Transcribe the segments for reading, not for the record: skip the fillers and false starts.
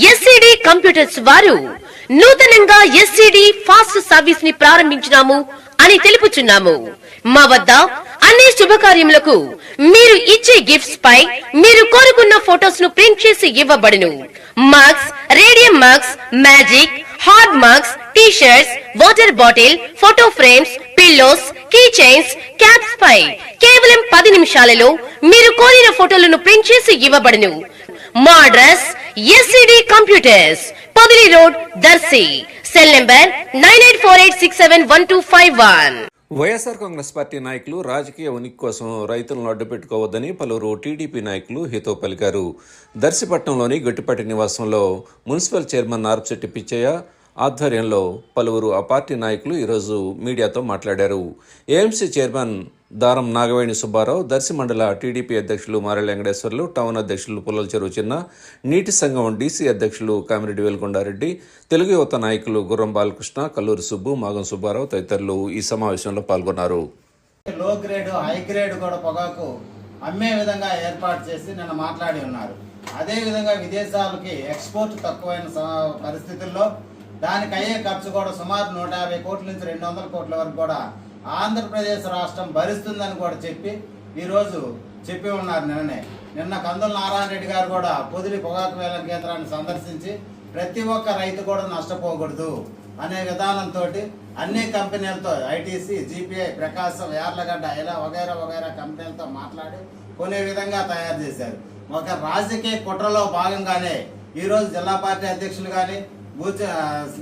SCD computers వారు నూతనంగా SCD fast service ని ప్రారంభించినాము అని తెలుపుచున్నాము. మా వద్ద అన్ని శుభకార్యములకు మీరు ఇచ్చే గిఫ్ట్స్ పై మీరు కోరుకున్న ఫోటోస్ ను ప్రింట్ చేసి ఇవ్వబడును. Mugs, radium mugs, magic, hard mugs, T shirts, water bottle, photo frames, pillows, key chains, caps పై కేవలం 10 నిమిషాలలో మీరు కోరిన ఫోటోలను ప్రింట్ చేసి ఇవ్వబడును. మా address SCD computers, Padili road, Darsi. Cell number 9848671251. YSR Congress Party నాయకులు రాజకీయ ఉనికి కోసం రైతులను అడ్డుపెట్టుకోవద్దని పలువురు టీడీపీ నాయకులు హితవు పలికారు. దర్శిపట్నంలోని గట్టిపాటి నివాసంలో మున్సిపల్ చైర్మన్ నార్పశెట్టి పిచ్చయ్య ఆధ్వర్యంలో పలువురు ఆ పార్టీ నాయకులు ఈరోజు మీడియాతో మాట్లాడారు. ఏఎంసీ చైర్మన్ దారం నాగవేణి సుబ్బారావు, దర్శి మండల టీడీపీ అధ్యక్షులు మారెళ్ళ వెంకటేశ్వర్లు, టౌన్ అధ్యక్షులు పుల్లల చెరువు చిన్న, నీటి సంఘం డీసీ అధ్యక్షులు కామిరెడ్డి వెలుగొండారెడ్డి, తెలుగు యువత నాయకులు గుర్రం బాలకృష్ణ, కల్లూరి సుబ్బు, మాగం సుబ్బారావు తదితరులు ఈ సమావేశంలో పాల్గొన్నారు. లో గ్రేడ్, హై గ్రేడ్ కూడా పొగాకు అమ్మే విధంగా ఏర్పాటు చేసి నిన్న మాట్లాడి ఉన్నారు. అదేవిధంగా విదేశాలకి ఎక్స్పోర్ట్ తక్కువైన పరిస్థితుల్లో దానికి అయ్యే ఖర్చు కూడా సుమారు 150 కోట్ల నుంచి 200 కోట్ల వరకు కూడా ఆంధ్రప్రదేశ్ రాష్ట్రం భరిస్తుందని కూడా ఈరోజు చెప్పి ఉన్నారు. నిన్న కందుల నారాయణ రెడ్డి గారు కూడా పొదిలి పొగాకు వేలం కేంద్రాన్ని సందర్శించి ప్రతి ఒక్క రైతు కూడా నష్టపోకూడదు అనే విధానంతో అన్ని కంపెనీలతో ఐటీసీ, జీపీఐ, ప్రకాశం, యార్లగడ్డ ఇలా వగైరా కంపెనీలతో మాట్లాడి కొనే విధంగా తయారు చేశారు. ఒక రాజకీయ కుట్రలో భాగంగానే ఈరోజు జిల్లా పార్టీ అధ్యక్షులు కానీ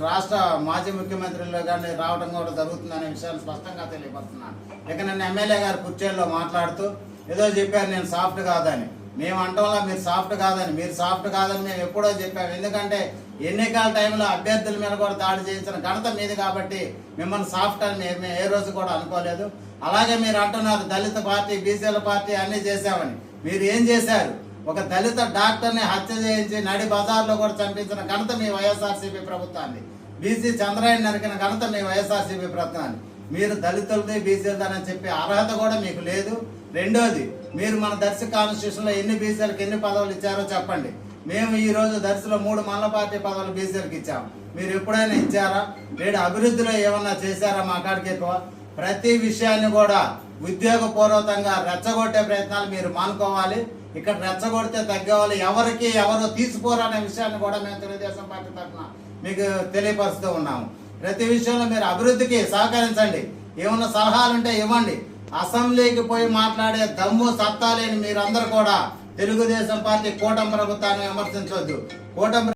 రాష్ట్ర మాజీ ముఖ్యమంత్రులు కానీ రావడం కూడా జరుగుతుందనే విషయాలు స్పష్టంగా తెలియపరుస్తున్నాను. ఇక నిన్న ఎమ్మెల్యే గారు కుర్చీల్లో మాట్లాడుతూ ఏదో చెప్పారు, నేను సాఫ్ట్ కాదని. మేము అంటంలా మీరు సాఫ్ట్ కాదని మేము ఎప్పుడో చెప్పాము. ఎందుకంటే ఎన్నికల టైంలో అభ్యర్థుల మీద కూడా దాడి చేయించిన ఘనత మీది కాబట్టి మిమ్మల్ని సాఫ్ట్ అని మేము ఏ రోజు కూడా అనుకోలేదు. అలాగే మీరు అంటున్నారు దళిత పార్టీ, బీసీల పార్టీ అన్ని చేశామని. మీరు ఏం చేశారు? ఒక దళిత డాక్టర్ని హత్య చేయించి నడి బజార్లో కూడా చంపించిన ఘనత మీ వైఎస్ఆర్సీపీ ప్రభుత్వాన్ని. బీసీ చంద్రాయని నరికిన ఘనత మీ వైఎస్ఆర్సీపీ ప్రభుత్వాన్ని. మీరు దళితులది, బీసీలదని చెప్పే అర్హత కూడా మీకు లేదు. రెండోది, మీరు మన దర్శి కాన్స్టిట్యూషన్లో ఎన్ని బీసీలకు ఎన్ని పదవులు ఇచ్చారో చెప్పండి. మేము ఈ రోజు దర్శిలో 3 మండల పార్టీ పదవులు బీసీలకు ఇచ్చాము. మీరు ఎప్పుడైనా ఇచ్చారా? లేదా అభివృద్ధిలో ఏమన్నా చేశారా? మా కాడికి ఎక్కువ ప్రతి విషయాన్ని కూడా ఉద్యోగపూర్వకంగా రెచ్చగొట్టే ప్రయత్నాలు మీరు మానుకోవాలి. ఇక్కడ రెచ్చగొడితే తగ్గేవాళ్ళు ఎవరు తీసుకోరనే విషయాన్ని కూడా మేము తెలుగుదేశం పార్టీ తరఫున మీకు తెలియపరుస్తూ ఉన్నాము. ప్రతి విషయంలో మీరు అభివృద్ధికి సహకరించండి. ఏమన్నా సలహాలు ఉంటే ఇవ్వండి. అసెంబ్లీకి పోయి మాట్లాడే దమ్ము సత్తా లేని మీరందరూ కూడా తెలుగుదేశం పార్టీ కూటమి ప్రభుత్వాన్ని విమర్శించవద్దు. కూటమి